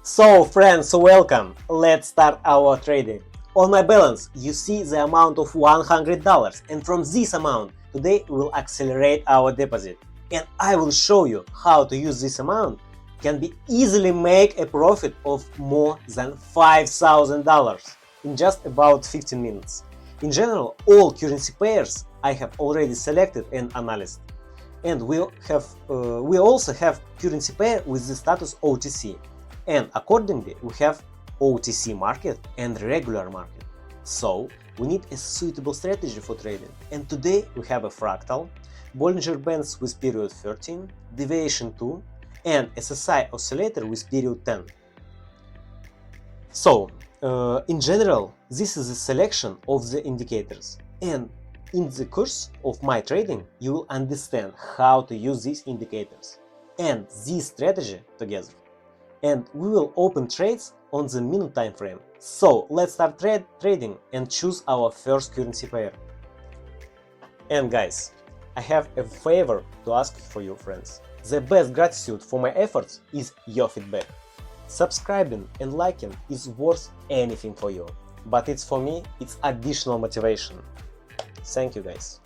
So friends, welcome! Let's start our trading. On my balance you see the amount of $100, and from this amount today we'll accelerate our deposit. And I will show you how to use this amount can be easily make a profit of more than $5,000 in just about 15 minutes. In general, all currency pairs I have already selected and analyzed. And we also have currency pair with the status OTC. And accordingly, we have OTC market and regular market. So we need a suitable strategy for trading. And today we have a fractal, Bollinger Bands with period 13, deviation 2, and SSI oscillator with period 10. So, in general, this is a selection of the indicators. And in the course of my trading, you will understand how to use these indicators and this strategy together. And we will open trades on the minute time frame. So let's start trading and choose our first currency pair. And guys, I have a favor to ask for you, friends. The best gratitude for my efforts is your feedback. Subscribing and liking is worth anything for you, but it's for me, it's additional motivation. Thank you, guys.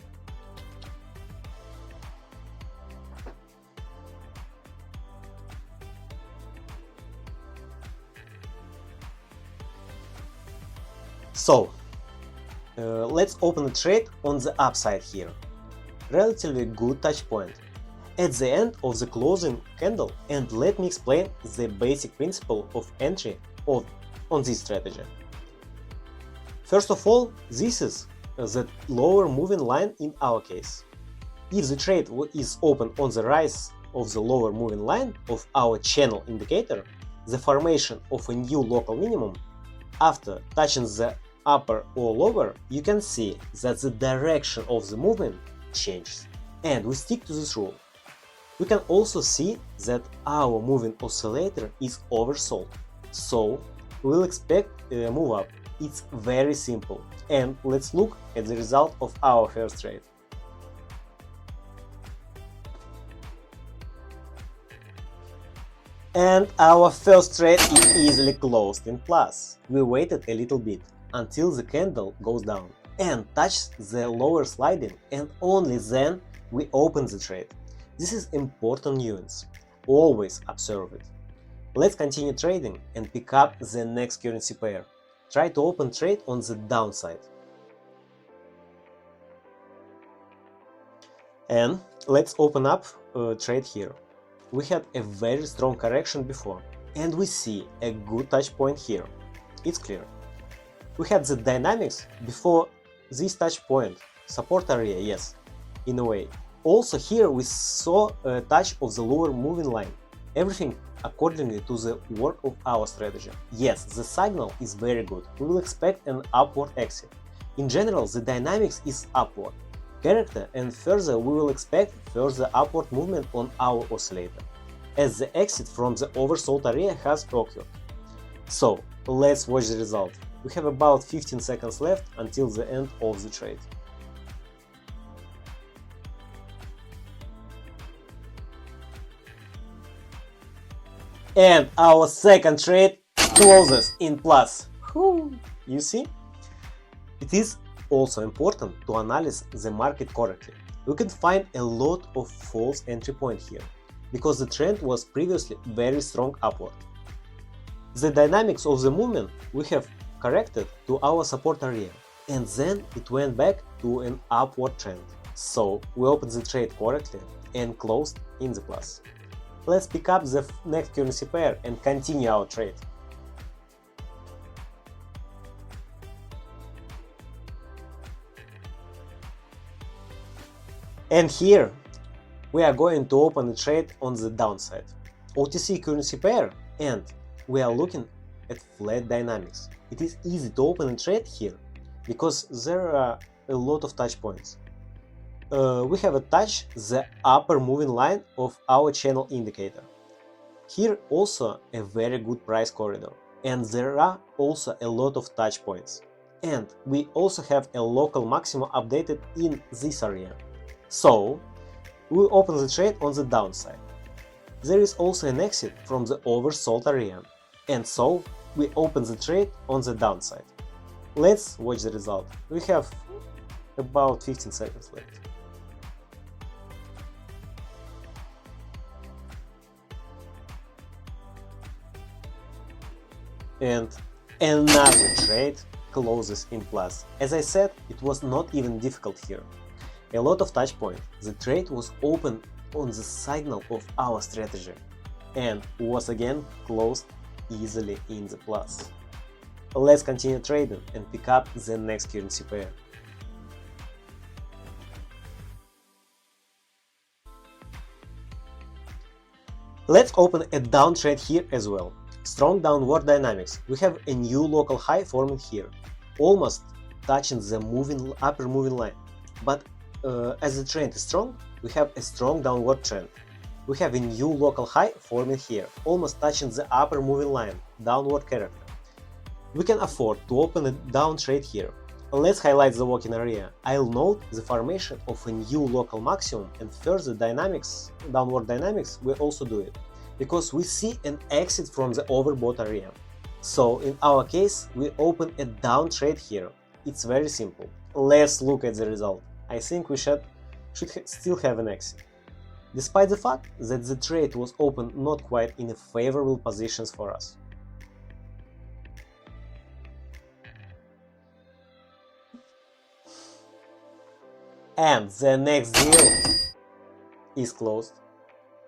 So, let's open a trade on the upside here. Relatively good touch point at the end of the closing candle, and let me explain the basic principle of entry on this strategy. First of all, this is the lower moving line in our case. If the trade is open on the rise of the lower moving line of our channel indicator, the formation of a new local minimum, after touching the upper or lower, you can see that the direction of the movement changes, and we stick to this rule. We can also see that our moving oscillator is oversold, so we'll expect a move up. It's very simple, and let's look at the result of our first trade. And our first trade is easily closed in plus. We waited a little bit until the candle goes down and touches the lower sliding, and only then we open the trade. This is important nuance. Always observe it. Let's continue trading and pick up the next currency pair. Try to open trade on the downside. And let's open up a trade here. We had a very strong correction before, and we see a good touch point here. It's clear. We had the dynamics before this touch point, support area, yes, in a way. Also here we saw a touch of the lower moving line. Everything accordingly to the work of our strategy. Yes, the signal is very good. We will expect an upward exit. In general, the dynamics is upward character, and further we will expect further upward movement on our oscillator, as the exit from the oversold area has occurred. So let's watch the result. We have about 15 seconds left until the end of the trade. And our second trade closes in plus. You see? It is also important to analyze the market correctly. We can find a lot of false entry point here, because the trend was previously very strong upward. The dynamics of the movement we have corrected to our support area, and then it went back to an upward trend. So we opened the trade correctly and closed in the plus. Let's pick up the next currency pair and continue our trade. And here we are going to open a trade on the downside. OTC currency pair, and we are looking at flat dynamics. It is easy to open a trade here because there are a lot of touch points. We have a touch the upper moving line of our channel indicator. Here also a very good price corridor, and there are also a lot of touch points. And we also have a local maximum updated in this area. So we open the trade on the downside. There is also an exit from the oversold area, And so we open the trade on the downside. Let's watch the result. We have about 15 seconds left. And another trade closes in plus. As I said, it was not even difficult here. A lot of touch point. The trade was open on the signal of our strategy and was again closed easily in the plus. Let's continue trading and pick up the next currency pair. Let's open a down trade here as well. Strong downward dynamics. We have a new local high forming here, almost touching the upper moving line. But as the trend is strong, we have a strong downward trend. We have a new local high forming here, almost touching the upper moving line, downward character. We can afford to open a down trade here. Let's highlight the walking area. I'll note the formation of a new local maximum, and further dynamics, downward dynamics, will also do it, because we see an exit from the overbought area. So in our case, we open a down trade here. It's very simple. Let's look at the result. I think we should still have an exit, despite the fact that the trade was opened not quite in a favorable positions for us. And the next deal is closed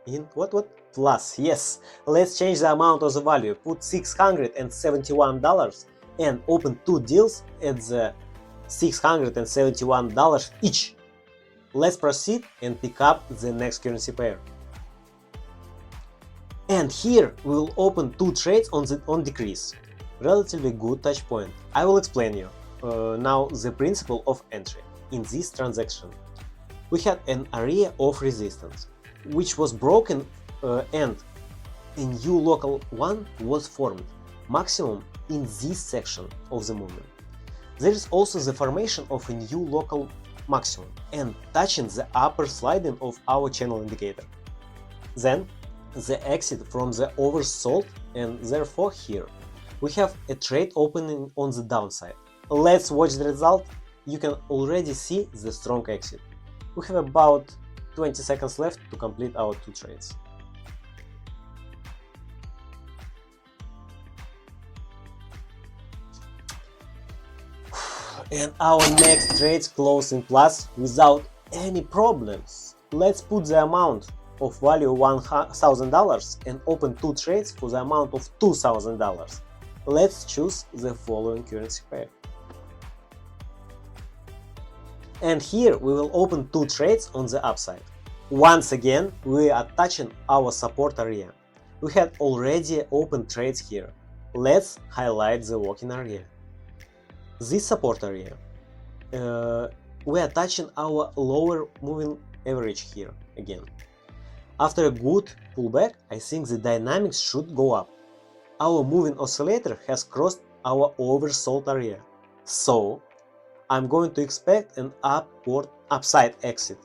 in what? Plus. Yes, let's change the amount of the value, put $671 and open two deals at the $671 each. Let's proceed and pick up the next currency pair. And here we will open two trades on decrease. Relatively good touch point. I will explain you now the principle of entry. In this transaction, we had an area of resistance, which was broken and a new local one was formed, maximum in this section of the movement. There is also the formation of a new local maximum and touching the upper sliding of our channel indicator. Then the exit from the oversold, and therefore here we have a trade opening on the downside. Let's watch the result. You can already see the strong exit. We have about 20 seconds left to complete our two trades. And our next trades close in plus without any problems. Let's put the amount of value $1,000 and open two trades for the amount of $2,000. Let's choose the following currency pair. And here we will open two trades on the upside. Once again, we are touching our support area. We had already opened trades here. Let's highlight the walking area. This support area, we are touching our lower moving average here again. After a good pullback, I think the dynamics should go up. Our moving oscillator has crossed our oversold area. So I'm going to expect an upside exit.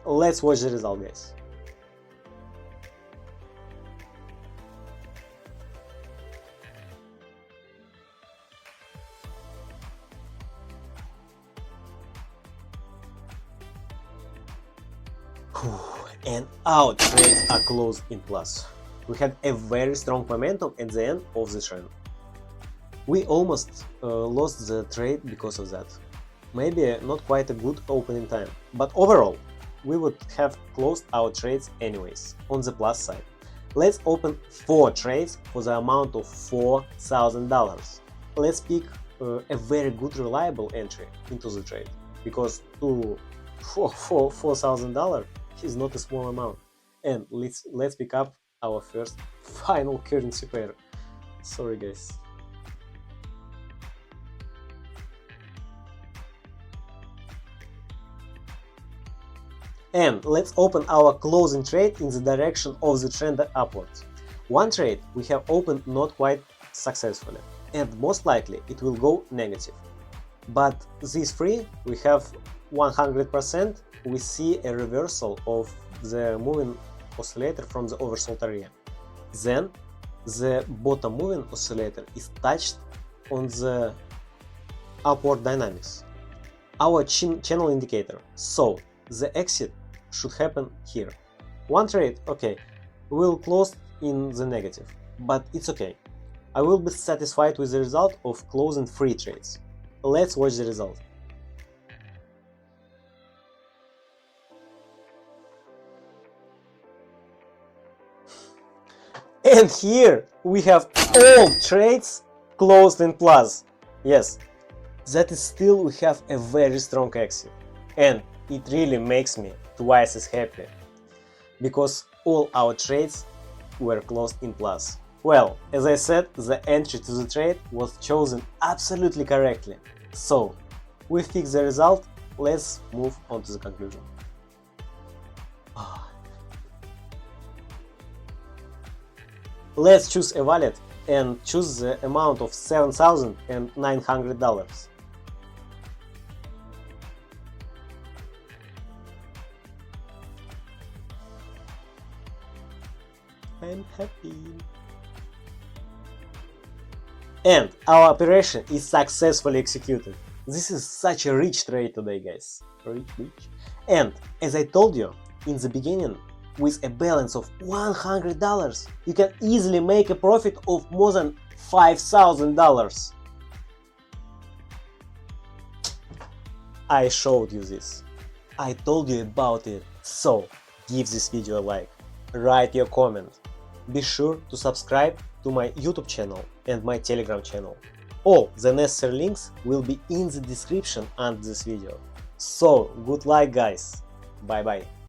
Let's watch the result, guys. And our trades are closed in plus. We had a very strong momentum at the end of the trend. We almost lost the trade because of that. Maybe not quite a good opening time, but overall, we would have closed our trades anyways, on the plus side. Let's open 4 trades for the amount of $4,000. Let's pick a very good reliable entry into the trade, because $4,000 is not a small amount. And let's pick up our first final currency pair. Sorry guys. And let's open our closing trade in the direction of the trend upwards. One trade we have opened not quite successfully, and most likely it will go negative. But these 3 we have 100%, we see a reversal of the moving oscillator from the oversold area. Then the bottom moving oscillator is touched on the upward dynamics, our channel indicator, so the exit should happen here. One trade, okay, will close in the negative, but it's okay. I will be satisfied with the result of closing 3 trades. Let's watch the result. And here we have all trades closed in plus. Yes, that is still we have a very strong exit. And it really makes me twice as happy, because all our trades were closed in plus. Well, as I said, the entry to the trade was chosen absolutely correctly. So, we fixed the result, let's move on to the conclusion. Let's choose a wallet and choose the amount of $7,900. I'm happy. And our operation is successfully executed. This is such a rich trade today, guys. Rich. And as I told you in the beginning, with a balance of $100, you can easily make a profit of more than $5,000. I showed you this. I told you about it. So, give this video a like, write your comment. Be sure to subscribe to my YouTube channel and my Telegram channel. All the necessary links will be in the description under this video. So, good luck, guys. Bye bye.